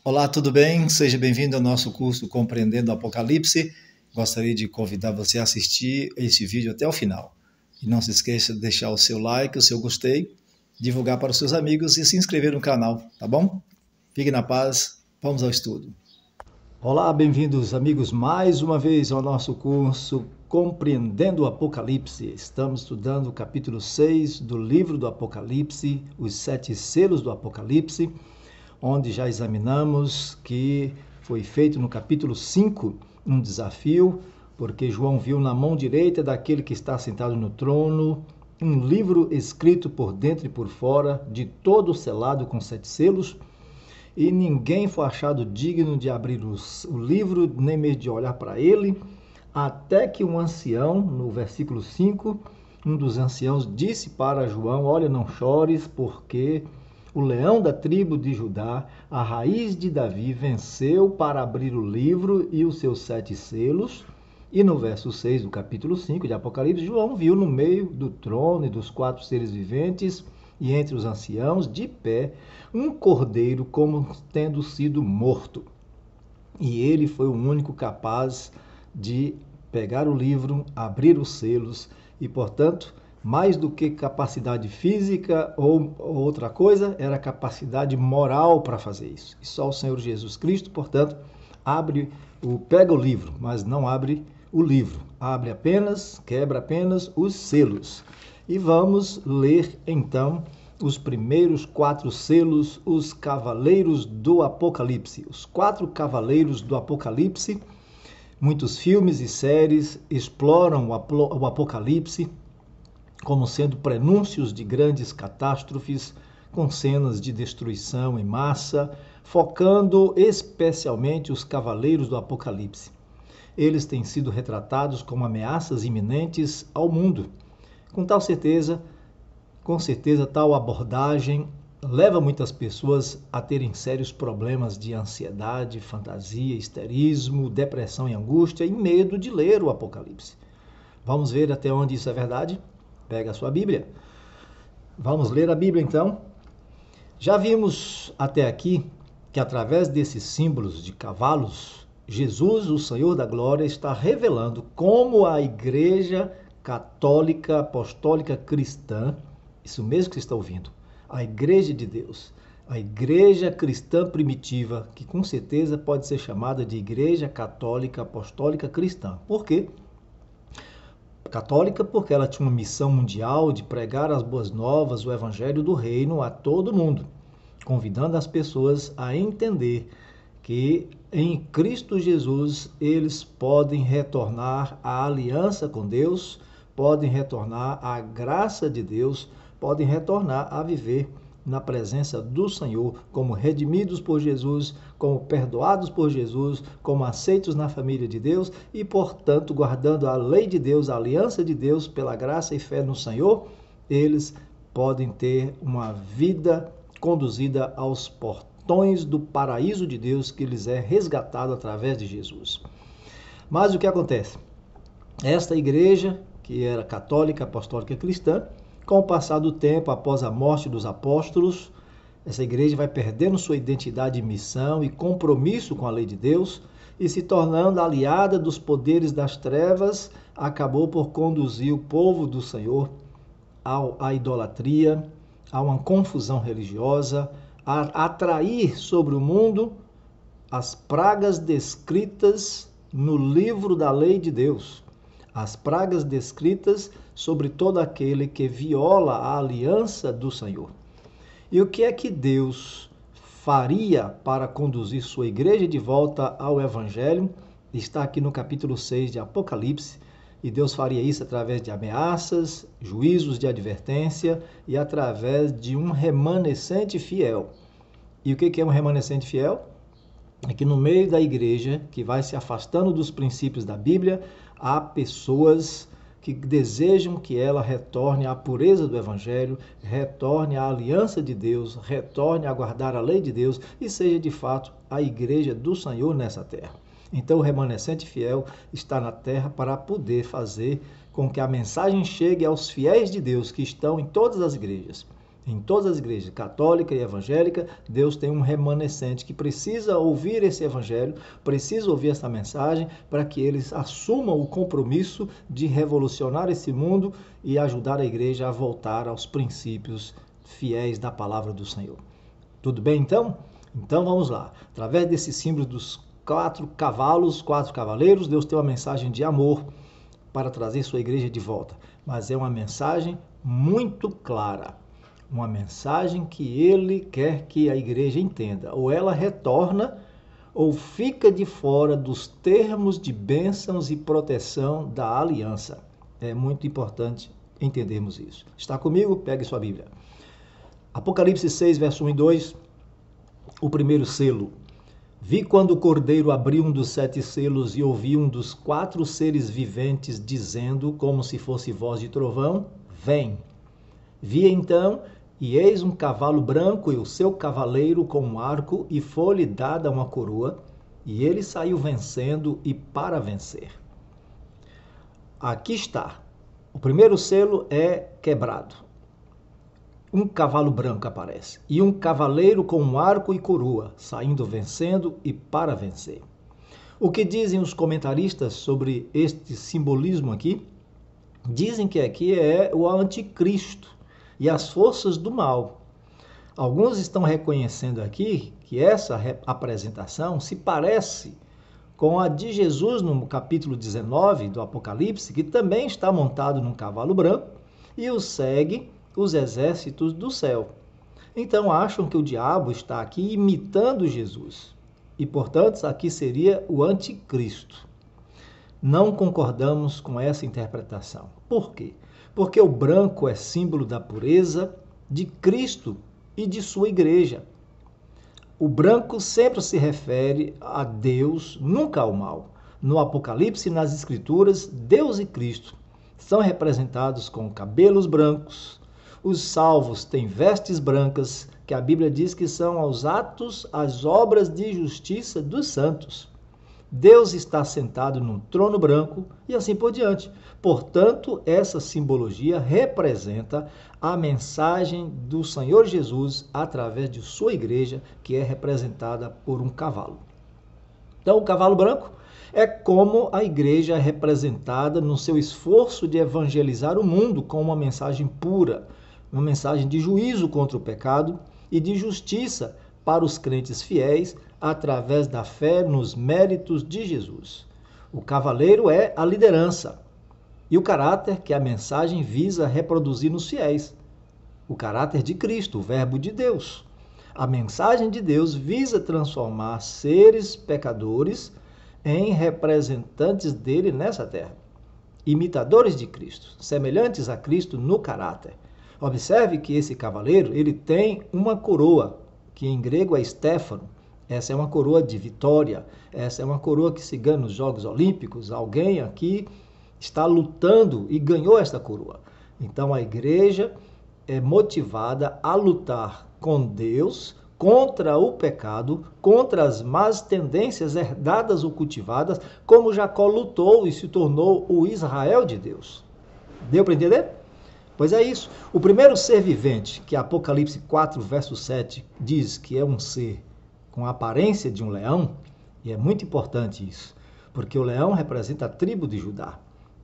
Olá, tudo bem? Seja bem-vindo ao nosso curso Compreendendo o Apocalipse. Gostaria de convidar você a assistir esse vídeo até o final. E não se esqueça de deixar o seu like, o seu gostei, divulgar para os seus amigos e se inscrever no canal, tá bom? Fique na paz, vamos ao estudo. Olá, bem-vindos amigos mais uma vez ao nosso curso Compreendendo o Apocalipse. Estamos estudando o capítulo 6 do livro do Apocalipse, os 7 selos do Apocalipse, onde já examinamos que foi feito no capítulo 5 um desafio, porque João viu na mão direita daquele que está sentado no trono um livro escrito por dentro e por fora, de todo selado com 7 selos, e ninguém foi achado digno de abrir o livro, nem mesmo de olhar para ele, até que um ancião, no versículo 5, um dos anciãos disse para João: olha, não chores, porque o leão da tribo de Judá, a raiz de Davi, venceu para abrir o livro e os seus 7 selos. E no verso 6 do capítulo 5 de Apocalipse, João viu no meio do trono e dos 4 seres viventes e entre os anciãos, de pé, um cordeiro como tendo sido morto. E ele foi o único capaz de pegar o livro, abrir os selos e, portanto, mais do que capacidade física ou outra coisa, era capacidade moral para fazer isso. E só o Senhor Jesus Cristo, portanto, pega o livro, mas não abre o livro. Abre apenas, quebra apenas os selos. E vamos ler, então, os primeiros 4 selos, os cavaleiros do Apocalipse. Os 4 cavaleiros do Apocalipse. Muitos filmes e séries exploram o Apocalipse como sendo prenúncios de grandes catástrofes, com cenas de destruição em massa, focando especialmente os cavaleiros do Apocalipse. Eles têm sido retratados como ameaças iminentes ao mundo. Com certeza, tal abordagem leva muitas pessoas a terem sérios problemas de ansiedade, fantasia, histerismo, depressão e angústia e medo de ler o Apocalipse. Vamos ver até onde isso é verdade? Pega a sua Bíblia. Vamos ler a Bíblia, então. Já vimos até aqui que através desses símbolos de cavalos, Jesus, o Senhor da Glória, está revelando como a Igreja Católica Apostólica Cristã, isso mesmo que você está ouvindo, a Igreja de Deus, a Igreja Cristã Primitiva, que com certeza pode ser chamada de Igreja Católica Apostólica Cristã. Por quê? Católica porque ela tinha uma missão mundial de pregar as boas novas, o evangelho do reino a todo mundo, convidando as pessoas a entender que em Cristo Jesus eles podem retornar à aliança com Deus, podem retornar à graça de Deus, podem retornar a viver na presença do Senhor, como redimidos por Jesus, como perdoados por Jesus, como aceitos na família de Deus e, portanto, guardando a lei de Deus, a aliança de Deus, pela graça e fé no Senhor, eles podem ter uma vida conduzida aos portões do paraíso de Deus que lhes é resgatado através de Jesus. Mas o que acontece? Esta igreja, que era católica, apostólica cristã, com o passar do tempo, após a morte dos apóstolos, essa igreja vai perdendo sua identidade e missão e compromisso com a lei de Deus e se tornando aliada dos poderes das trevas, acabou por conduzir o povo do Senhor à idolatria, a uma confusão religiosa, a atrair sobre o mundo as pragas descritas no livro da lei de Deus. As pragas descritas sobre todo aquele que viola a aliança do Senhor. E o que é que Deus faria para conduzir sua igreja de volta ao Evangelho? Está aqui no capítulo 6 de Apocalipse. E Deus faria isso através de ameaças, juízos de advertência e através de um remanescente fiel. E o que é um remanescente fiel? É que no meio da igreja, que vai se afastando dos princípios da Bíblia, há pessoas que desejam que ela retorne à pureza do Evangelho, retorne à aliança de Deus, retorne a guardar a lei de Deus e seja de fato a igreja do Senhor nessa terra. Então o remanescente fiel está na terra para poder fazer com que a mensagem chegue aos fiéis de Deus que estão em todas as igrejas. Em todas as igrejas, católica e evangélica, Deus tem um remanescente que precisa ouvir esse evangelho, precisa ouvir essa mensagem para que eles assumam o compromisso de revolucionar esse mundo e ajudar a igreja a voltar aos princípios fiéis da palavra do Senhor. Tudo bem, então? Então vamos lá. Através desse símbolo dos 4 cavalos, 4 cavaleiros, Deus tem uma mensagem de amor para trazer sua igreja de volta. Mas é uma mensagem muito clara. Uma mensagem que ele quer que a igreja entenda. Ou ela retorna, ou fica de fora dos termos de bênçãos e proteção da aliança. É muito importante entendermos isso. Está comigo? Pegue sua Bíblia. Apocalipse 6, verso 1 e 2. O primeiro selo. Vi quando o Cordeiro abriu um dos 7 selos e ouvi um dos 4 seres viventes dizendo, como se fosse voz de trovão, vem. Vi então, e eis um cavalo branco e o seu cavaleiro com um arco, e foi-lhe dada uma coroa, e ele saiu vencendo e para vencer. Aqui está. O primeiro selo é quebrado. Um cavalo branco aparece, e um cavaleiro com um arco e coroa, saindo vencendo e para vencer. O que dizem os comentaristas sobre este simbolismo aqui? Dizem que aqui é o anticristo e as forças do mal. Alguns estão reconhecendo aqui que essa apresentação se parece com a de Jesus no capítulo 19 do Apocalipse, que também está montado num cavalo branco e o segue os exércitos do céu. Então acham que o diabo está aqui imitando Jesus. E, portanto, aqui seria o anticristo. Não concordamos com essa interpretação. Por quê? Porque o branco é símbolo da pureza de Cristo e de sua igreja. O branco sempre se refere a Deus, nunca ao mal. No Apocalipse e nas Escrituras, Deus e Cristo são representados com cabelos brancos. Os salvos têm vestes brancas, que a Bíblia diz que são os atos, as obras de justiça dos santos. Deus está sentado num trono branco e assim por diante. Portanto, essa simbologia representa a mensagem do Senhor Jesus através de sua igreja, que é representada por um cavalo. Então, o cavalo branco é como a igreja é representada no seu esforço de evangelizar o mundo com uma mensagem pura, uma mensagem de juízo contra o pecado e de justiça para os crentes fiéis através da fé nos méritos de Jesus. O cavaleiro é a liderança e o caráter que a mensagem visa reproduzir nos fiéis. O caráter de Cristo, o Verbo de Deus. A mensagem de Deus visa transformar seres pecadores em representantes dele nessa terra. Imitadores de Cristo, semelhantes a Cristo no caráter. Observe que esse cavaleiro, ele tem uma coroa, que em grego é Stéfano. Essa é uma coroa de vitória. Essa é uma coroa que se ganha nos Jogos Olímpicos. Alguém aqui está lutando e ganhou esta coroa. Então a igreja é motivada a lutar com Deus contra o pecado, contra as más tendências herdadas ou cultivadas, como Jacó lutou e se tornou o Israel de Deus. Deu para entender? Pois é isso. O primeiro ser vivente, que Apocalipse 4, verso 7, diz que é um ser com a aparência de um leão, e é muito importante isso, porque o leão representa a tribo de Judá.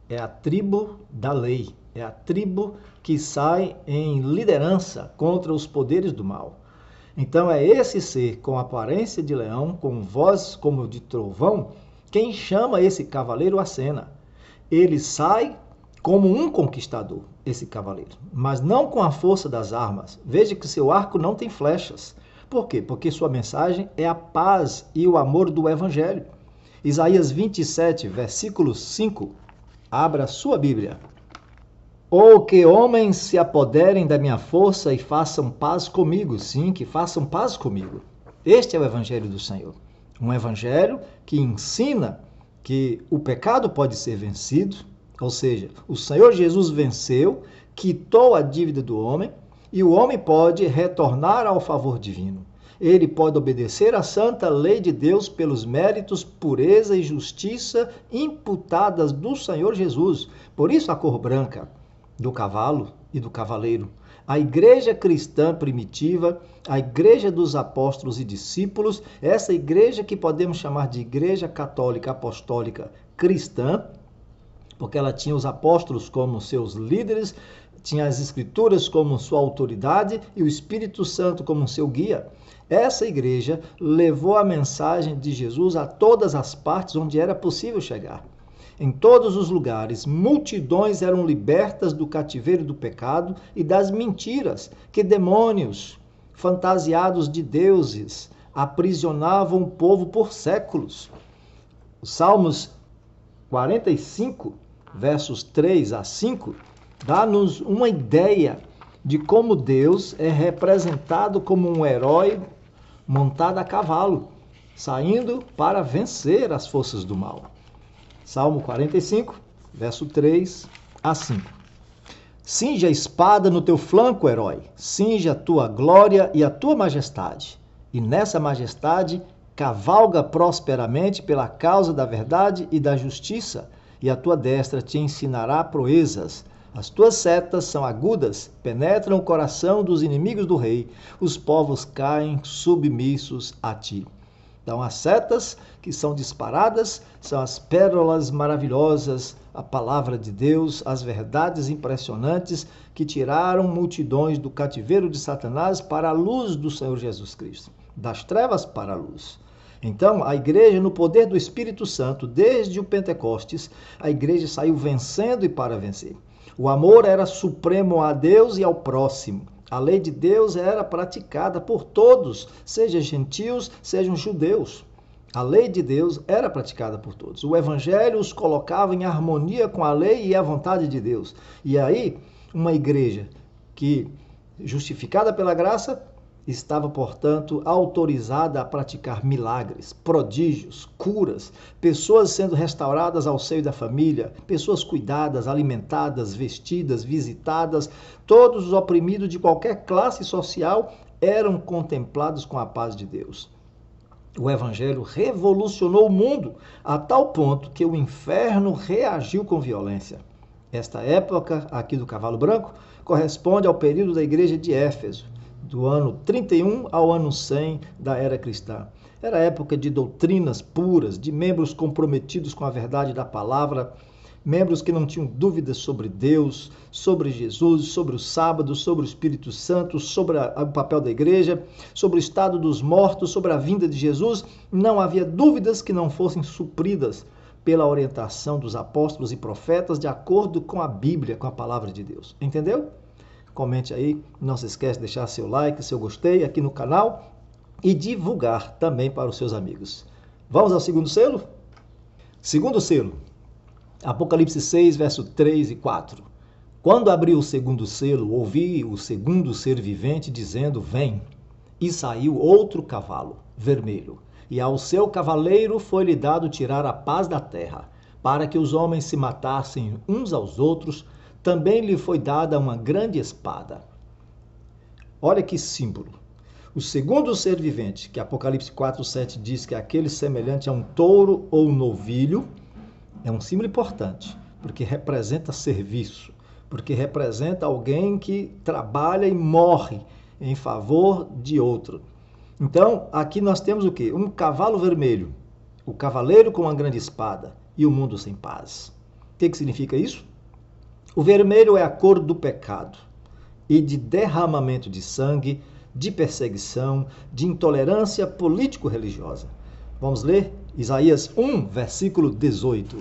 É a tribo da lei, é a tribo que sai em liderança contra os poderes do mal. Então é esse ser com aparência de leão, com voz como de trovão, quem chama esse cavaleiro à cena. Ele sai como um conquistador, esse cavaleiro, mas não com a força das armas. Veja que seu arco não tem flechas. Por quê? Porque sua mensagem é a paz e o amor do Evangelho. Isaías 27, versículo 5. Abra sua Bíblia. Ou que homens se apoderem da minha força e façam paz comigo. Sim, que façam paz comigo. Este é o Evangelho do Senhor. Um Evangelho que ensina que o pecado pode ser vencido, ou seja, o Senhor Jesus venceu, quitou a dívida do homem, e o homem pode retornar ao favor divino. Ele pode obedecer à santa lei de Deus pelos méritos, pureza e justiça imputadas do Senhor Jesus. Por isso a cor branca do cavalo e do cavaleiro. A igreja cristã primitiva, a igreja dos apóstolos e discípulos, essa igreja que podemos chamar de igreja católica apostólica cristã, porque ela tinha os apóstolos como seus líderes, tinha as escrituras como sua autoridade e o Espírito Santo como seu guia. Essa igreja levou a mensagem de Jesus a todas as partes onde era possível chegar. Em todos os lugares, multidões eram libertas do cativeiro do pecado e das mentiras que demônios, fantasiados de deuses, aprisionavam o povo por séculos. Os Salmos 45, versos 3 a 5, dá-nos uma ideia de como Deus é representado como um herói montado a cavalo, saindo para vencer as forças do mal. Salmo 45, verso 3 a 5. Cinge a espada no teu flanco, herói, cinge a tua glória e a tua majestade, e nessa majestade cavalga prosperamente pela causa da verdade e da justiça, e a tua destra te ensinará proezas. As tuas setas são agudas, penetram o coração dos inimigos do rei, os povos caem submissos a ti. Então, as setas que são disparadas são as pérolas maravilhosas, a palavra de Deus, as verdades impressionantes que tiraram multidões do cativeiro de Satanás para a luz do Senhor Jesus Cristo, das trevas para a luz. Então, a igreja, no poder do Espírito Santo, desde o Pentecostes, a igreja saiu vencendo e para vencer. O amor era supremo a Deus e ao próximo. A lei de Deus era praticada por todos, sejam gentios, sejam judeus. A lei de Deus era praticada por todos. O evangelho os colocava em harmonia com a lei e a vontade de Deus. E aí, uma igreja que, justificada pela graça, estava, portanto, autorizada a praticar milagres, prodígios, curas, pessoas sendo restauradas ao seio da família, pessoas cuidadas, alimentadas, vestidas, visitadas, todos os oprimidos de qualquer classe social eram contemplados com a paz de Deus. O evangelho revolucionou o mundo a tal ponto que o inferno reagiu com violência. Esta época aqui do cavalo branco corresponde ao período da igreja de Éfeso, do ano 31 ao ano 100 da era cristã. Era época de doutrinas puras, de membros comprometidos com a verdade da palavra, membros que não tinham dúvidas sobre Deus, sobre Jesus, sobre o sábado, sobre o Espírito Santo, sobre o papel da igreja, sobre o estado dos mortos, sobre a vinda de Jesus. Não havia dúvidas que não fossem supridas pela orientação dos apóstolos e profetas de acordo com a Bíblia, com a palavra de Deus. Entendeu? Comente aí, não se esquece de deixar seu like, seu gostei aqui no canal e divulgar também para os seus amigos. Vamos ao segundo selo? Segundo selo, Apocalipse 6, verso 3 e 4. Quando abri o segundo selo, ouvi o segundo ser vivente dizendo, vem. E saiu outro cavalo, vermelho, e ao seu cavaleiro foi-lhe dado tirar a paz da terra, para que os homens se matassem uns aos outros. Também lhe foi dada uma grande espada. Olha que símbolo. O segundo ser vivente, que Apocalipse 4:7 diz que é aquele semelhante a um touro ou um novilho, é um símbolo importante, porque representa serviço, porque representa alguém que trabalha e morre em favor de outro. Então, aqui nós temos o quê? Um cavalo vermelho, o cavaleiro com uma grande espada e o mundo sem paz. O que significa isso? O vermelho é a cor do pecado e de derramamento de sangue, de perseguição, de intolerância político-religiosa. Vamos ler Isaías 1, versículo 18.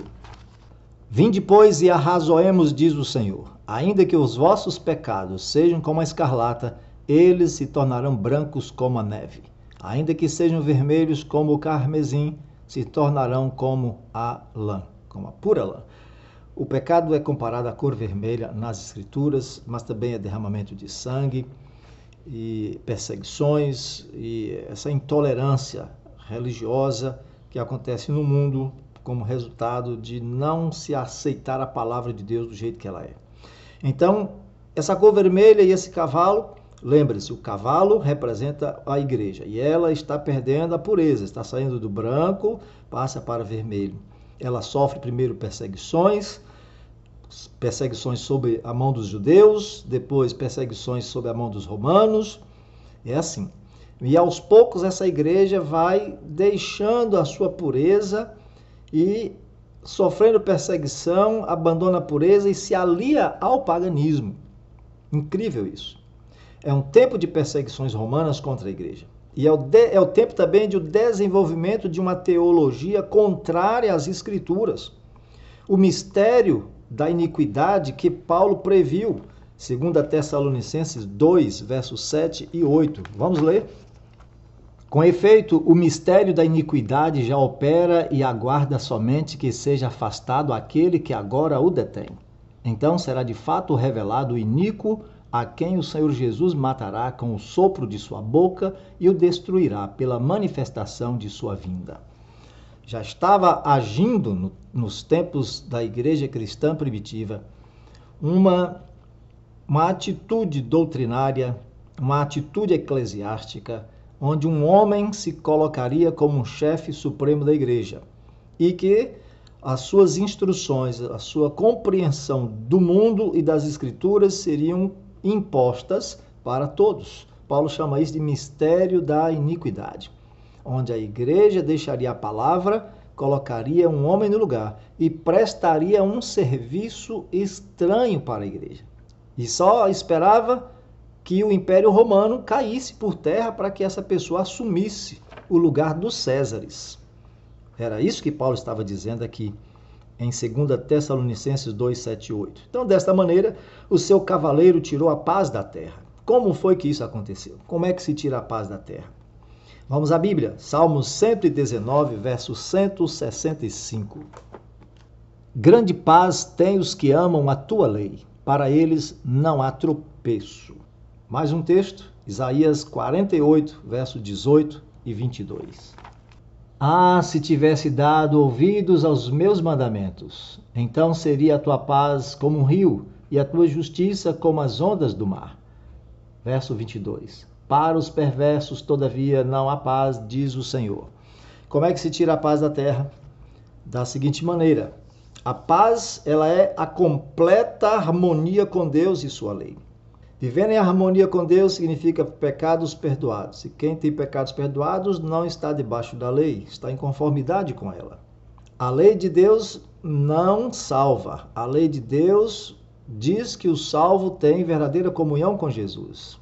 Vinde, pois, e arrazoemos, diz o Senhor. Ainda que os vossos pecados sejam como a escarlata, eles se tornarão brancos como a neve. Ainda que sejam vermelhos como o carmesim, se tornarão como a lã, como a pura lã. O pecado é comparado à cor vermelha nas Escrituras, mas também é derramamento de sangue e perseguições e essa intolerância religiosa que acontece no mundo como resultado de não se aceitar a palavra de Deus do jeito que ela é. Então, essa cor vermelha e esse cavalo, lembre-se, o cavalo representa a igreja e ela está perdendo a pureza, está saindo do branco, passa para vermelho. Ela sofre primeiro perseguições, perseguições sob a mão dos judeus, depois perseguições sob a mão dos romanos. É assim. E aos poucos essa igreja vai deixando a sua pureza e, sofrendo perseguição, abandona a pureza e se alia ao paganismo. Incrível isso. É um tempo de perseguições romanas contra a igreja. E é o tempo também de o desenvolvimento de uma teologia contrária às Escrituras. O mistério da iniquidade que Paulo previu, 2 Tessalonicenses 2, versos 7 e 8. Vamos ler? Com efeito, o mistério da iniquidade já opera e aguarda somente que seja afastado aquele que agora o detém. Então será de fato revelado o iníquo, a quem o Senhor Jesus matará com o sopro de sua boca e o destruirá pela manifestação de sua vinda. Já estava agindo nos tempos da igreja cristã primitiva uma atitude doutrinária, uma atitude eclesiástica, onde um homem se colocaria como um chefe supremo da igreja e que as suas instruções, a sua compreensão do mundo e das escrituras seriam impostas para todos. Paulo chama isso de mistério da iniquidade, onde a igreja deixaria a palavra, colocaria um homem no lugar e prestaria um serviço estranho para a igreja. E só esperava que o Império Romano caísse por terra para que essa pessoa assumisse o lugar dos Césares. Era isso que Paulo estava dizendo aqui em 2 Tessalonicenses 2, 7 e 8. Então, desta maneira, o seu cavaleiro tirou a paz da terra. Como foi que isso aconteceu? Como é que se tira a paz da terra? Vamos à Bíblia, Salmos 119, verso 165. Grande paz tem os que amam a tua lei, para eles não há tropeço. Mais um texto, Isaías 48, verso 18 e 22. Ah, se tivesse dado ouvidos aos meus mandamentos, então seria a tua paz como um rio e a tua justiça como as ondas do mar. Verso 22. Para os perversos, todavia, não há paz, diz o Senhor. Como é que se tira a paz da terra? Da seguinte maneira. A paz, ela é a completa harmonia com Deus e sua lei. Vivendo em harmonia com Deus significa pecados perdoados. E quem tem pecados perdoados não está debaixo da lei, está em conformidade com ela. A lei de Deus não salva. A lei de Deus diz que o salvo tem verdadeira comunhão com Jesus.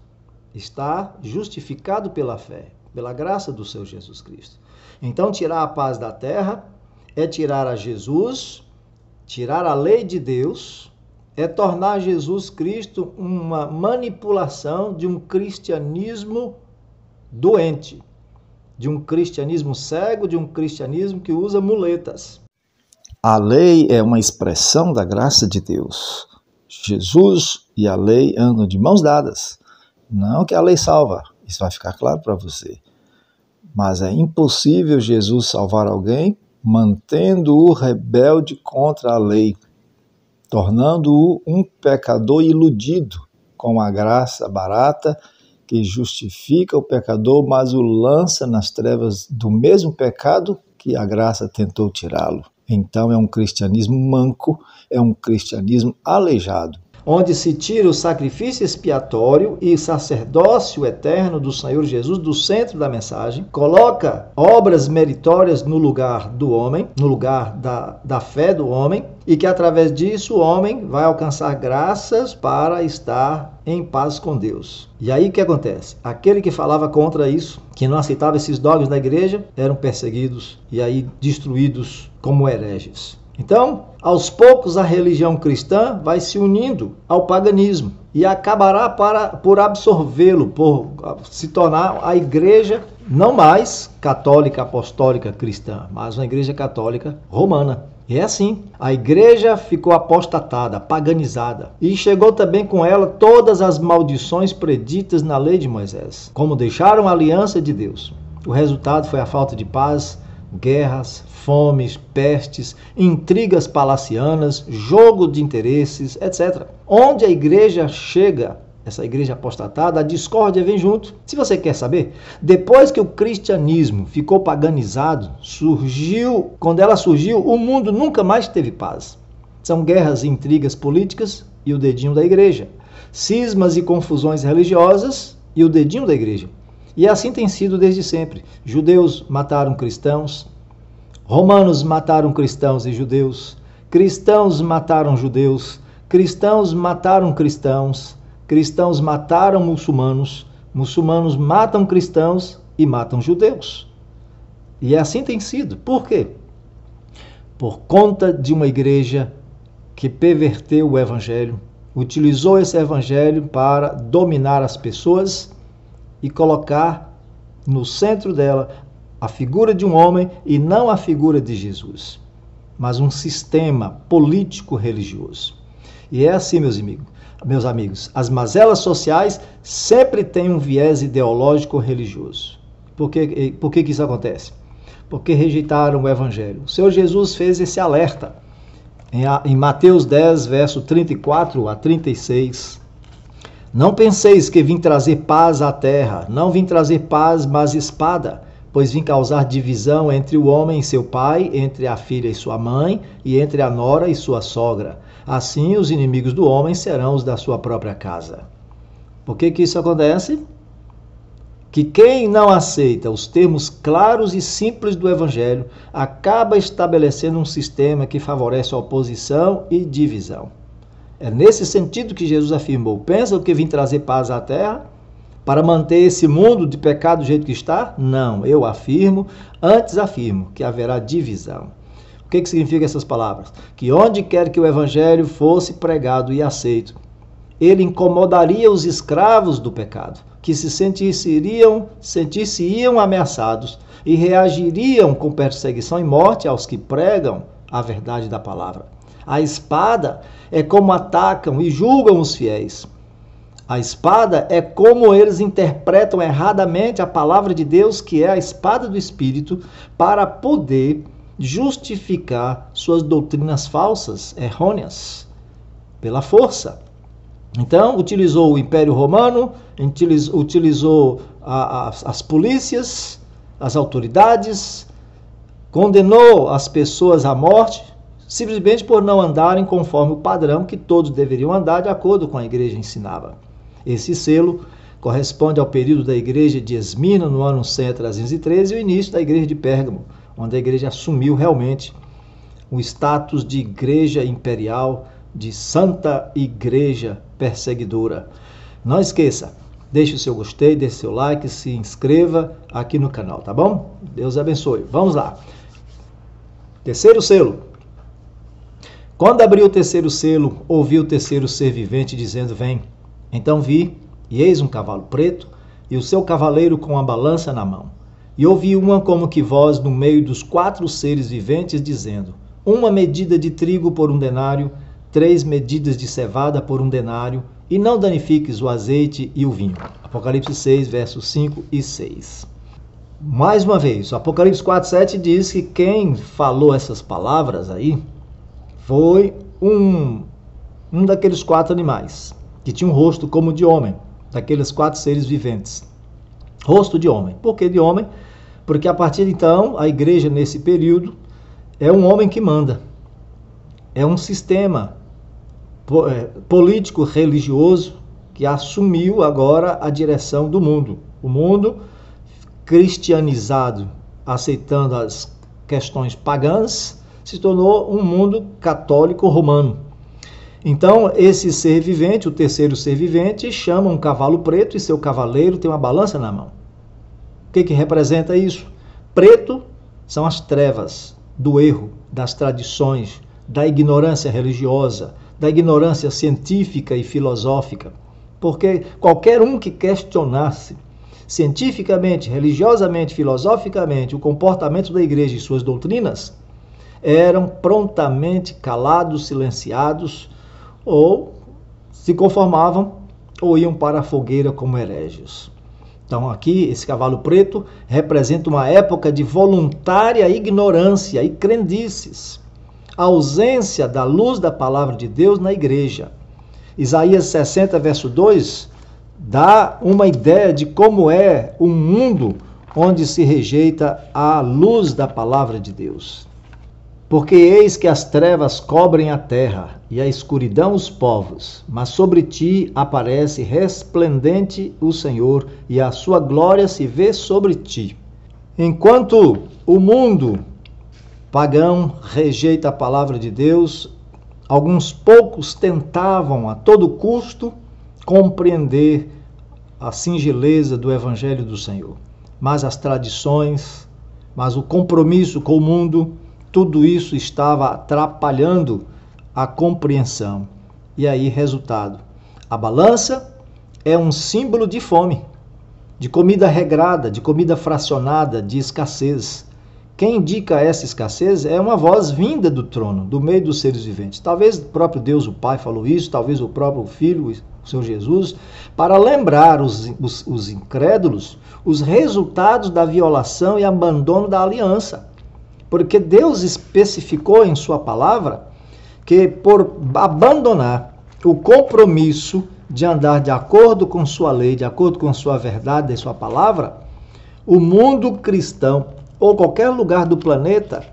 Está justificado pela fé, pela graça do seu Jesus Cristo. Então, tirar a paz da terra é tirar a Jesus, tirar a lei de Deus, é tornar Jesus Cristo uma manipulação de um cristianismo doente, de um cristianismo cego, de um cristianismo que usa muletas. A lei é uma expressão da graça de Deus. Jesus e a lei andam de mãos dadas. Não que a lei salva, isso vai ficar claro para você. Mas é impossível Jesus salvar alguém mantendo-o rebelde contra a lei, tornando-o um pecador iludido com a graça barata que justifica o pecador, mas o lança nas trevas do mesmo pecado que a graça tentou tirá-lo. Então é um cristianismo manco, é um cristianismo aleijado, onde se tira o sacrifício expiatório e sacerdócio eterno do Senhor Jesus do centro da mensagem, coloca obras meritórias no lugar do homem, no lugar da fé do homem, e que através disso o homem vai alcançar graças para estar em paz com Deus. E aí o que acontece? Aquele que falava contra isso, que não aceitava esses dogmas da igreja, eram perseguidos e aí destruídos como hereges. Então, aos poucos, a religião cristã vai se unindo ao paganismo e acabará por absorvê-lo, por se tornar a igreja não mais católica, apostólica, cristã, mas uma igreja católica romana. E é assim, a igreja ficou apostatada, paganizada, e chegou também com ela todas as maldições preditas na lei de Moisés, como deixaram a aliança de Deus. O resultado foi a falta de paz, guerras, fomes, pestes, intrigas palacianas, jogo de interesses, etc. Onde a igreja chega, essa igreja apostatada, a discórdia vem junto. Se você quer saber, depois que o cristianismo ficou paganizado, quando ela surgiu, o mundo nunca mais teve paz. São guerras e intrigas políticas e o dedinho da igreja. Cismas e confusões religiosas e o dedinho da igreja. E assim tem sido desde sempre. Judeus mataram cristãos, romanos mataram cristãos e judeus, cristãos mataram judeus, cristãos mataram cristãos, cristãos mataram muçulmanos, muçulmanos matam cristãos e matam judeus. E assim tem sido. Por quê? Por conta de uma igreja que perverteu o evangelho, utilizou esse evangelho para dominar as pessoas e colocar no centro dela a figura de um homem e não a figura de Jesus, mas um sistema político-religioso. E é assim, meus amigos, as mazelas sociais sempre têm um viés ideológico-religioso. Por que isso acontece? Porque rejeitaram o evangelho. O Senhor Jesus fez esse alerta em Mateus 10, verso 34 a 36. Não penseis que vim trazer paz à terra, não vim trazer paz, mas espada, pois vim causar divisão entre o homem e seu pai, entre a filha e sua mãe, e entre a nora e sua sogra. Assim, os inimigos do homem serão os da sua própria casa. Por que isso acontece? Que quem não aceita os termos claros e simples do evangelho acaba estabelecendo um sistema que favorece a oposição e divisão. É nesse sentido que Jesus afirmou: pensa que vim trazer paz à terra para manter esse mundo de pecado do jeito que está? Não, eu afirmo, antes afirmo que haverá divisão. O que significa essas palavras? Que onde quer que o evangelho fosse pregado e aceito, ele incomodaria os escravos do pecado, que se sentiriam ameaçados e reagiriam com perseguição e morte aos que pregam a verdade da palavra. A espada é como atacam e julgam os fiéis. A espada é como eles interpretam erradamente a palavra de Deus, que é a espada do Espírito, para poder justificar suas doutrinas falsas, errôneas, pela força. Então, utilizou o Império Romano, utilizou as polícias, as autoridades, condenou as pessoas à morte, simplesmente por não andarem conforme o padrão que todos deveriam andar de acordo com a igreja ensinava. Esse selo corresponde ao período da igreja de Esmirna, no ano 100 e o início da igreja de Pérgamo, onde a igreja assumiu realmente o status de igreja imperial, de santa igreja perseguidora. Não esqueça, deixe o seu gostei, deixe o seu like, se inscreva aqui no canal, tá bom? Deus abençoe. Vamos lá. Terceiro selo. Quando abriu o terceiro selo, ouvi o terceiro ser vivente dizendo: vem. Então vi, e eis um cavalo preto, e o seu cavaleiro com a balança na mão. E ouvi uma como que voz no meio dos 4 seres viventes, dizendo: uma medida de trigo por 1 denário, 3 medidas de cevada por 1 denário, e não danifiques o azeite e o vinho. Apocalipse 6, versos 5 e 6. Mais uma vez, o Apocalipse 4, 7 diz que quem falou essas palavras aí foi um daqueles 4 animais, que tinha um rosto como de homem, daqueles 4 seres viventes. Rosto de homem. Por que de homem? Porque a partir de então, a igreja nesse período é um homem que manda. É um sistema político-religioso que assumiu agora a direção do mundo. O mundo cristianizado, aceitando as questões pagãs, se tornou um mundo católico romano. Então, esse ser vivente, o terceiro ser vivente, chama um cavalo preto e seu cavaleiro tem uma balança na mão. O que representa isso? Preto são as trevas do erro, das tradições, da ignorância religiosa, da ignorância científica e filosófica. Porque qualquer um que questionasse cientificamente, religiosamente, filosoficamente o comportamento da igreja e suas doutrinas, eram prontamente calados, silenciados, ou se conformavam ou iam para a fogueira como hereges. Então aqui, esse cavalo preto representa uma época de voluntária ignorância e crendices, ausência da luz da palavra de Deus na igreja. Isaías 60, verso 2, dá uma ideia de como é um mundo onde se rejeita a luz da palavra de Deus. Porque eis que as trevas cobrem a terra e a escuridão os povos, mas sobre ti aparece resplendente o Senhor e a sua glória se vê sobre ti. Enquanto o mundo pagão rejeita a palavra de Deus, alguns poucos tentavam a todo custo compreender a singeleza do Evangelho do Senhor. Mas as tradições, mas o compromisso com o mundo, tudo isso estava atrapalhando a compreensão. E aí, resultado: a balança é um símbolo de fome, de comida regrada, de comida fracionada, de escassez. Quem indica essa escassez é uma voz vinda do trono, do meio dos seres viventes. Talvez o próprio Deus, o Pai, falou isso, talvez o próprio Filho, o Senhor Jesus, para lembrar os incrédulos os resultados da violação e abandono da aliança. Porque Deus especificou em sua palavra que por abandonar o compromisso de andar de acordo com sua lei, de acordo com sua verdade e sua palavra, o mundo cristão ou qualquer lugar do planeta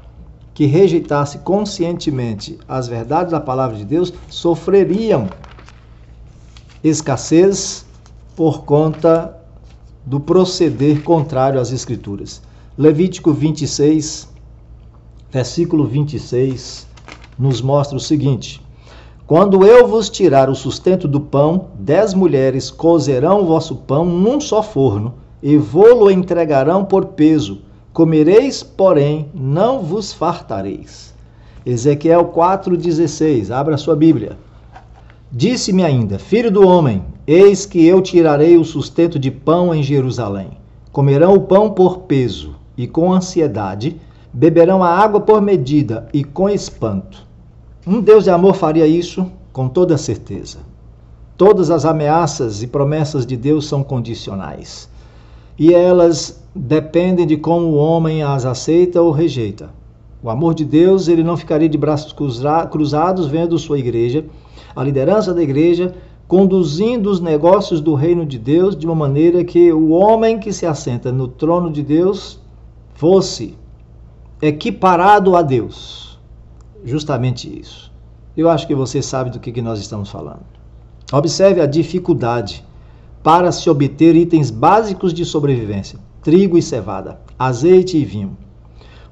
que rejeitasse conscientemente as verdades da palavra de Deus sofreriam escassez por conta do proceder contrário às Escrituras. Levítico 26, versículo 26, nos mostra o seguinte: quando eu vos tirar o sustento do pão, 10 mulheres cozerão o vosso pão num só forno, e vô-lo entregarão por peso. Comereis, porém, não vos fartareis. Ezequiel 4,16, abra sua Bíblia. Disse-me ainda: filho do homem, eis que eu tirarei o sustento de pão em Jerusalém. Comerão o pão por peso, e com ansiedade, beberão a água por medida, e com espanto. Um Deus de amor faria isso com toda certeza. Todas as ameaças e promessas de Deus são condicionais. E elas dependem de como o homem as aceita ou rejeita. O amor de Deus, ele não ficaria de braços cruzados vendo sua igreja, a liderança da igreja, conduzindo os negócios do reino de Deus de uma maneira que o homem que se assenta no trono de Deus fosse equiparado a Deus. Justamente isso. Eu acho que você sabe do que nós estamos falando. Observe a dificuldade para se obter itens básicos de sobrevivência: trigo e cevada, azeite e vinho.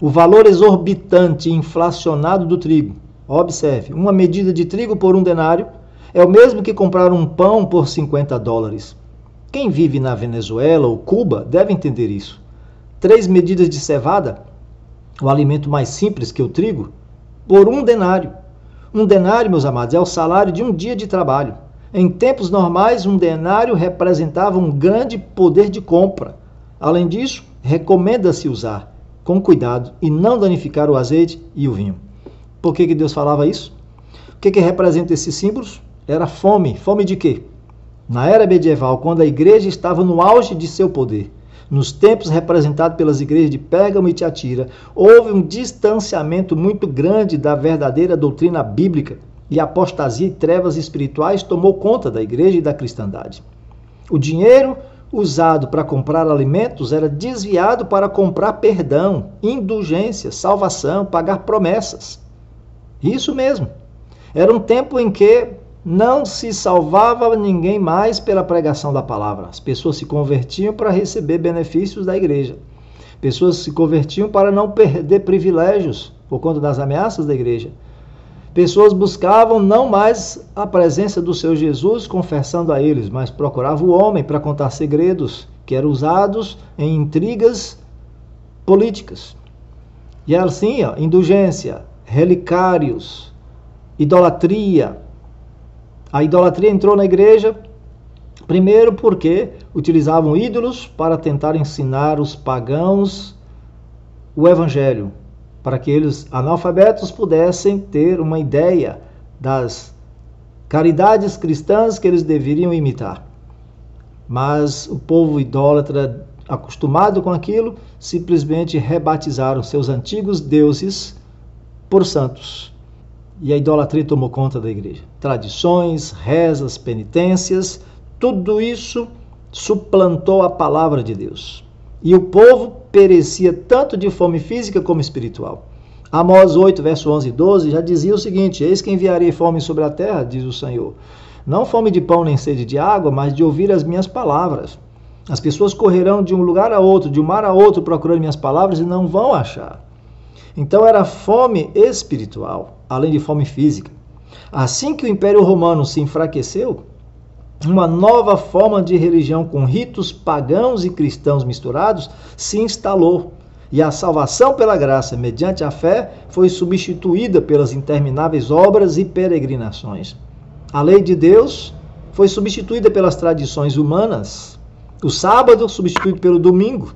O valor exorbitante e inflacionado do trigo. Observe, uma medida de trigo por 1 denário é o mesmo que comprar um pão por $50. Quem vive na Venezuela ou Cuba deve entender isso. 3 medidas de cevada, o alimento mais simples que o trigo, por 1 denário. 1 denário, meus amados, é o salário de um dia de trabalho. Em tempos normais, 1 denário representava um grande poder de compra. Além disso, recomenda-se usar com cuidado e não danificar o azeite e o vinho. Por que Deus falava isso? O que representa esses símbolos? Era fome. Fome de quê? Na era medieval, quando a igreja estava no auge de seu poder, nos tempos representados pelas igrejas de Pérgamo e Tiatira, houve um distanciamento muito grande da verdadeira doutrina bíblica e a apostasia e trevas espirituais tomou conta da igreja e da cristandade. O dinheiro usado para comprar alimentos era desviado para comprar perdão, indulgência, salvação, pagar promessas. Isso mesmo. Era um tempo em que não se salvava ninguém mais pela pregação da palavra. As pessoas se convertiam para receber benefícios da igreja. Pessoas se convertiam para não perder privilégios por conta das ameaças da igreja. Pessoas buscavam não mais a presença do seu Jesus confessando a eles, mas procuravam o homem para contar segredos que eram usados em intrigas políticas. E assim, indulgência, relicários, idolatria. A idolatria entrou na igreja, primeiro porque utilizavam ídolos para tentar ensinar os pagãos o evangelho, para que eles, analfabetos, pudessem ter uma ideia das caridades cristãs que eles deveriam imitar. Mas o povo idólatra, acostumado com aquilo, simplesmente rebatizaram seus antigos deuses por santos. E a idolatria tomou conta da igreja. Tradições, rezas, penitências, tudo isso suplantou a palavra de Deus. E o povo perecia tanto de fome física como espiritual. Amós 8, verso 11 e 12, já dizia o seguinte: eis que enviarei fome sobre a terra, diz o Senhor. Não fome de pão nem sede de água, mas de ouvir as minhas palavras. As pessoas correrão de um lugar a outro, de um mar a outro, procurando minhas palavras e não vão achar. Então era fome espiritual, além de fome física. Assim que o Império Romano se enfraqueceu, uma nova forma de religião com ritos pagãos e cristãos misturados se instalou. E a salvação pela graça, mediante a fé, foi substituída pelas intermináveis obras e peregrinações. A lei de Deus foi substituída pelas tradições humanas. O sábado substituído pelo domingo.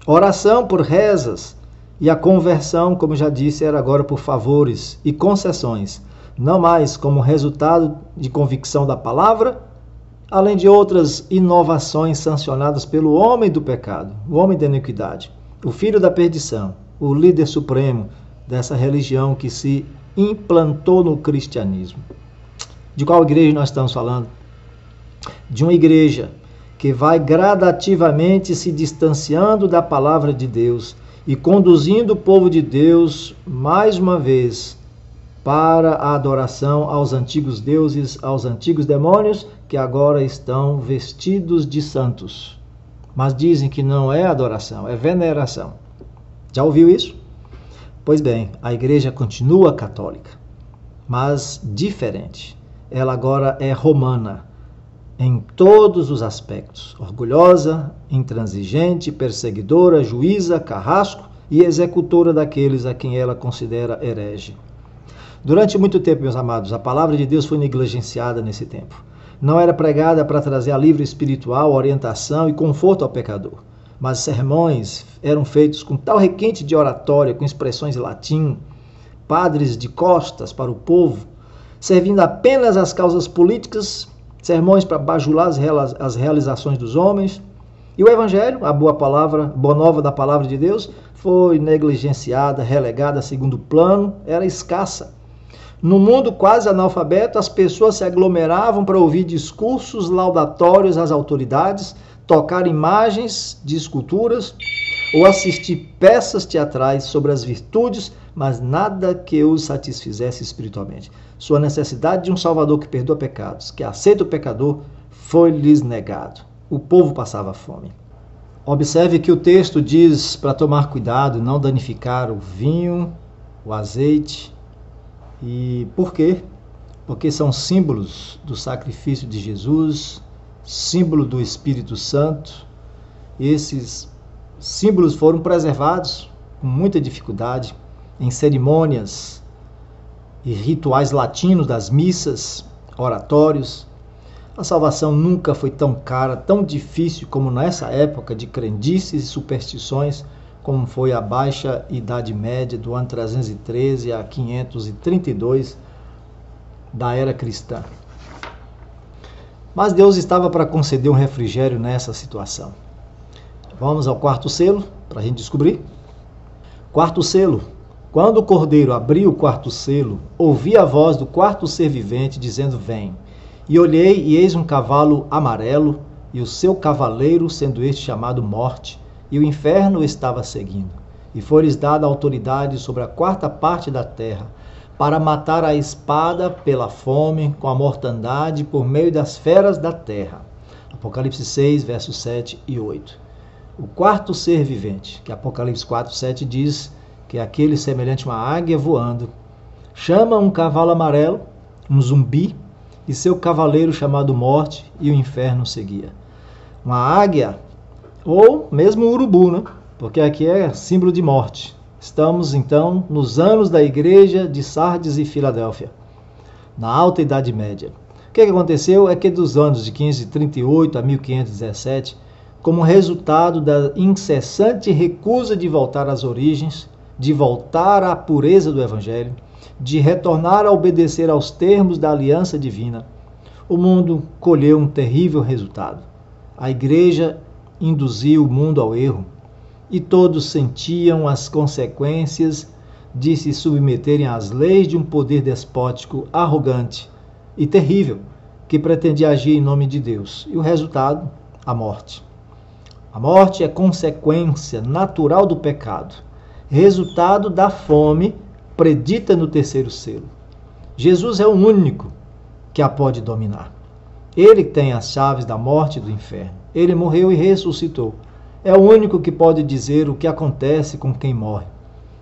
Oração por rezas. E a conversão, como já disse, era agora por favores e concessões. Não mais como resultado de convicção da palavra, além de outras inovações sancionadas pelo homem do pecado, o homem da iniquidade, o filho da perdição, o líder supremo dessa religião que se implantou no cristianismo. De qual igreja nós estamos falando? De uma igreja que vai gradativamente se distanciando da palavra de Deus e conduzindo o povo de Deus, mais uma vez, para a adoração aos antigos deuses, aos antigos demônios, que agora estão vestidos de santos. Mas dizem que não é adoração, é veneração. Já ouviu isso? Pois bem, a igreja continua católica, mas diferente. Ela agora é romana, em todos os aspectos. Orgulhosa, intransigente, perseguidora, juíza, carrasco e executora daqueles a quem ela considera herege. Durante muito tempo, meus amados, a palavra de Deus foi negligenciada nesse tempo. Não era pregada para trazer alívio espiritual, orientação e conforto ao pecador. Mas sermões eram feitos com tal requinte de oratória, com expressões em latim, padres de costas para o povo, servindo apenas às causas políticas, sermões para bajular as realizações dos homens. E o evangelho, a boa nova da palavra de Deus, foi negligenciada, relegada a segundo plano, era escassa. No mundo quase analfabeto, as pessoas se aglomeravam para ouvir discursos laudatórios às autoridades, tocar imagens de esculturas ou assistir peças teatrais sobre as virtudes, mas nada que os satisfizesse espiritualmente. Sua necessidade de um Salvador que perdoa pecados, que aceita o pecador, foi-lhes negado. O povo passava fome. Observe que o texto diz para tomar cuidado, não danificar o vinho, o azeite. E por quê? Porque são símbolos do sacrifício de Jesus, símbolo do Espírito Santo. Esses símbolos foram preservados com muita dificuldade em cerimônias e rituais latinos das missas, oratórios. A salvação nunca foi tão cara, tão difícil como nessa época de crendices e superstições, como foi a Baixa Idade Média, do ano 313 a 532 da era cristã. Mas Deus estava para conceder um refrigério nessa situação. Vamos ao quarto selo, para a gente descobrir. Quarto selo. Quando o cordeiro abriu o quarto selo, ouvi a voz do quarto ser vivente, dizendo: vem. E olhei, e eis um cavalo amarelo, e o seu cavaleiro, sendo este chamado Morte, e o inferno estava seguindo. E foi-lhes dada autoridade sobre a quarta parte da terra, para matar a espada pela fome, com a mortandade, por meio das feras da terra. Apocalipse 6, versos 7 e 8. O quarto ser vivente, que Apocalipse 4, 7 diz que é aquele semelhante a uma águia voando, chama um cavalo amarelo, um zumbi, e seu cavaleiro chamado Morte, e o inferno seguia. Uma águia, ou mesmo um urubu, né? Porque aqui é símbolo de morte. Estamos, então, nos anos da igreja de Sardes e Filadélfia, na Alta Idade Média. O que aconteceu é que dos anos de 1538 a 1517, como resultado da incessante recusa de voltar às origens, de voltar à pureza do Evangelho, de retornar a obedecer aos termos da aliança divina, o mundo colheu um terrível resultado. A igreja induziu o mundo ao erro, e todos sentiam as consequências de se submeterem às leis de um poder despótico, arrogante e terrível, que pretendia agir em nome de Deus. E o resultado? A morte. A morte é consequência natural do pecado. resultado da fome predita no terceiro selo. Jesus é o único que a pode dominar. Ele tem as chaves da morte e do inferno. Ele morreu e ressuscitou. É o único que pode dizer o que acontece com quem morre.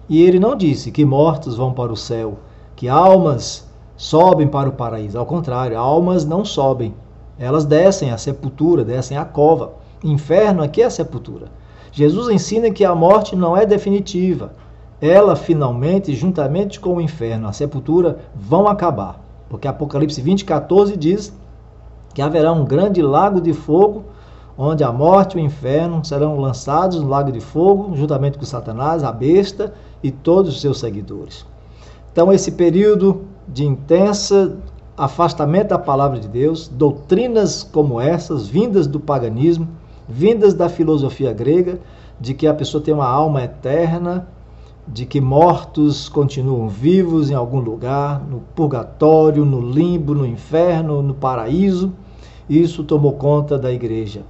E ele não disse que mortos vão para o céu, que almas sobem para o paraíso. Ao contrário, almas não sobem. Elas descem à sepultura, descem à cova. Inferno aqui é a sepultura. Jesus ensina que a morte não é definitiva. Ela finalmente, juntamente com o inferno, a sepultura, vão acabar. Porque Apocalipse 20:14 diz que haverá um grande lago de fogo, onde a morte e o inferno serão lançados no lago de fogo, juntamente com Satanás, a besta e todos os seus seguidores. Então, esse período de intensa afastamento da palavra de Deus, doutrinas como essas, vindas do paganismo, vindas da filosofia grega, de que a pessoa tem uma alma eterna, de que mortos continuam vivos em algum lugar, no purgatório, no limbo, no inferno, no paraíso. Isso tomou conta da igreja.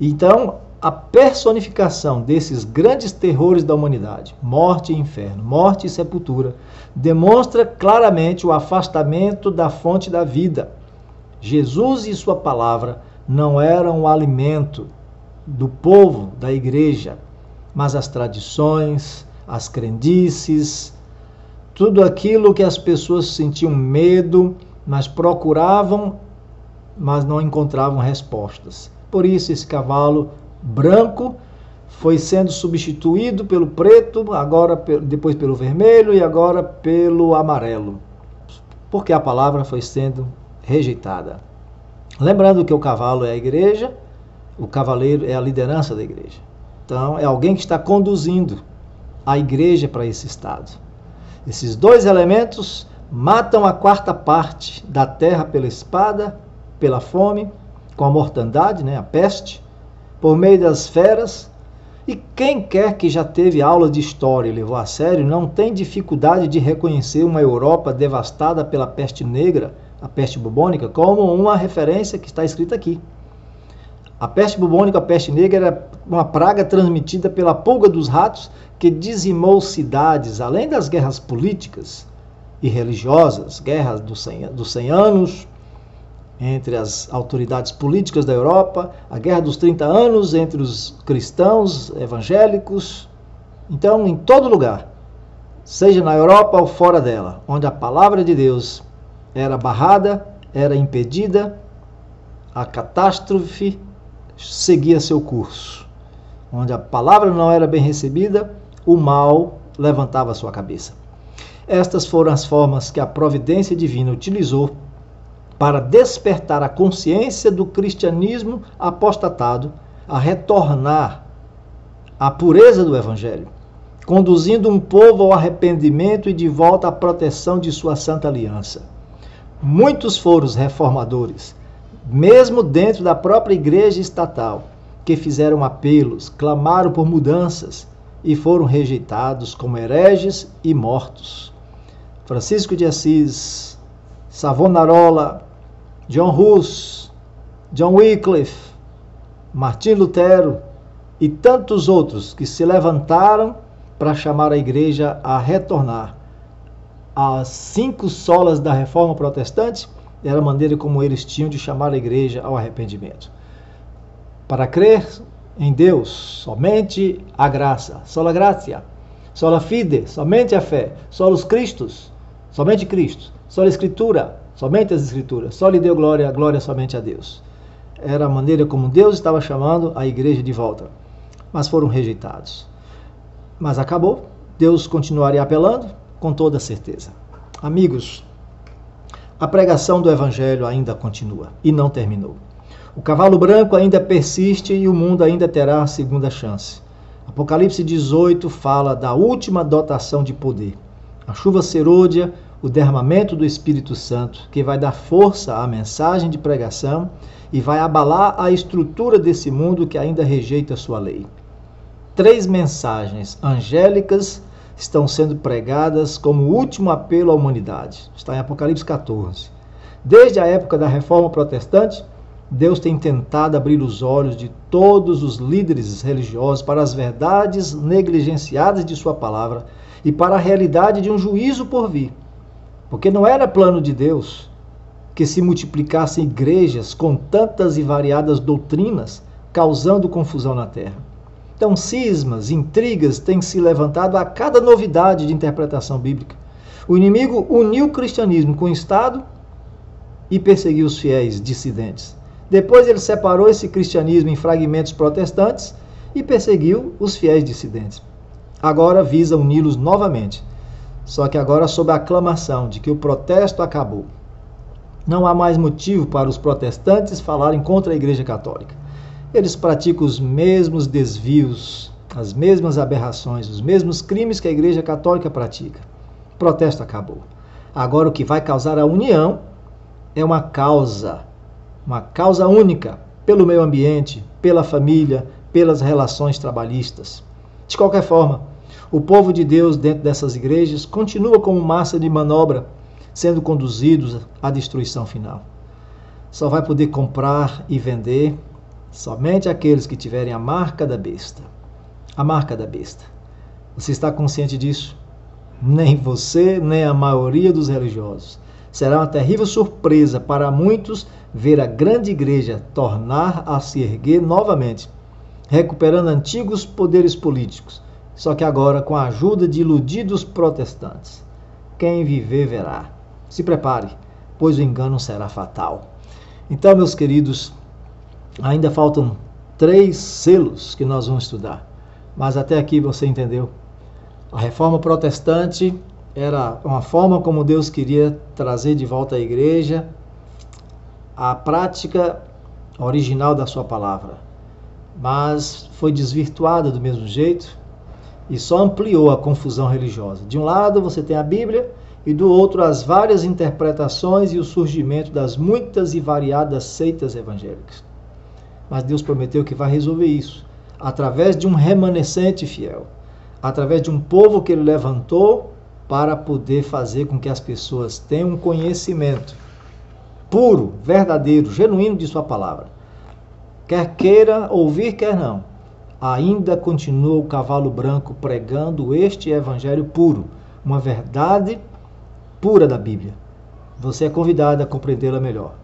Então, a personificação desses grandes terrores da humanidade, morte e inferno, morte e sepultura, demonstra claramente o afastamento da fonte da vida. Jesus e sua palavra não eram o alimento do povo, da igreja, mas as tradições, as crendices, tudo aquilo que as pessoas sentiam medo, mas procuravam, mas não encontravam respostas. Por isso esse cavalo branco foi sendo substituído pelo preto, agora depois pelo vermelho e agora pelo amarelo, porque a palavra foi sendo rejeitada. Lembrando que o cavalo é a igreja, o cavaleiro é a liderança da igreja. Então é alguém que está conduzindo a igreja para esse estado. Esses dois elementos matam a quarta parte da terra pela espada, pela fome, com a mortandade, a peste, por meio das feras. E quem quer que já teve aula de história e levou a sério, não tem dificuldade de reconhecer uma Europa devastada pela peste negra, a peste bubônica, como uma referência que está escrita aqui. A peste bubônica, a peste negra, era uma praga transmitida pela pulga dos ratos que dizimou cidades, além das guerras políticas e religiosas, guerras dos 100 anos, entre as autoridades políticas da Europa, a guerra dos 30 anos entre os cristãos evangélicos. Então, em todo lugar, seja na Europa ou fora dela, onde a palavra de Deus era barrada, era impedida, a catástrofe seguia seu curso. Onde a palavra não era bem recebida, o mal levantava sua cabeça. Estas foram as formas que a providência divina utilizou para despertar a consciência do cristianismo apostatado a retornar à pureza do evangelho, conduzindo um povo ao arrependimento e de volta à proteção de sua santa aliança. Muitos foram os reformadores, mesmo dentro da própria igreja estatal, que fizeram apelos, clamaram por mudanças e foram rejeitados como hereges e mortos. Francisco de Assis, Savonarola, John Hus, John Wycliffe, Martim Lutero e tantos outros que se levantaram para chamar a igreja a retornar às 5 solas da Reforma Protestante. Era a maneira como eles tinham de chamar a igreja ao arrependimento. Para crer em Deus, somente a graça, sola gratia, sola fide, somente a fé, solos Christus, somente Cristo, sola Escritura, somente as Escrituras, só lhe deu glória, glória somente a Deus. Era a maneira como Deus estava chamando a igreja de volta, mas foram rejeitados. Mas acabou, Deus continuaria apelando com toda certeza. Amigos, a pregação do Evangelho ainda continua e não terminou. O cavalo branco ainda persiste e o mundo ainda terá a segunda chance. Apocalipse 18 fala da última dotação de poder. A chuva serôdia, o derramamento do Espírito Santo, que vai dar força à mensagem de pregação e vai abalar a estrutura desse mundo que ainda rejeita sua lei. 3 mensagens angélicas estão sendo pregadas como o último apelo à humanidade. Está em Apocalipse 14. Desde a época da Reforma Protestante, Deus tem tentado abrir os olhos de todos os líderes religiosos para as verdades negligenciadas de sua palavra e para a realidade de um juízo por vir. Porque não era plano de Deus que se multiplicassem igrejas com tantas e variadas doutrinas, causando confusão na terra. Então, cismas, intrigas têm se levantado a cada novidade de interpretação bíblica. O inimigo uniu o cristianismo com o Estado e perseguiu os fiéis dissidentes. Depois ele separou esse cristianismo em fragmentos protestantes e perseguiu os fiéis dissidentes. Agora visa uni-los novamente, só que agora sob a aclamação de que o protesto acabou. Não há mais motivo para os protestantes falarem contra a Igreja Católica. Eles praticam os mesmos desvios, as mesmas aberrações, os mesmos crimes que a Igreja Católica pratica. O protesto acabou. Agora o que vai causar a união é uma causa única, pelo meio ambiente, pela família, pelas relações trabalhistas. De qualquer forma, o povo de Deus dentro dessas igrejas continua como massa de manobra, sendo conduzidos à destruição final. Só vai poder comprar e vender somente aqueles que tiverem a marca da besta. A marca da besta. Você está consciente disso? Nem você, nem a maioria dos religiosos. Será uma terrível surpresa para muitos ver a grande igreja tornar a se erguer novamente, recuperando antigos poderes políticos, só que agora com a ajuda de iludidos protestantes. Quem viver verá. Se prepare, pois o engano será fatal. Então, meus queridos, ainda faltam 3 selos que nós vamos estudar, mas até aqui você entendeu. A reforma protestante era uma forma como Deus queria trazer de volta à igreja a prática original da sua palavra, mas foi desvirtuada do mesmo jeito e só ampliou a confusão religiosa. De um lado você tem a Bíblia e do outro as várias interpretações e o surgimento das muitas e variadas seitas evangélicas. Mas Deus prometeu que vai resolver isso através de um remanescente fiel, através de um povo que Ele levantou para poder fazer com que as pessoas tenham um conhecimento puro, verdadeiro, genuíno de sua palavra. Quer queira ouvir, quer não, ainda continua o cavalo branco pregando este evangelho puro, uma verdade pura da Bíblia. Você é convidado a compreendê-la melhor.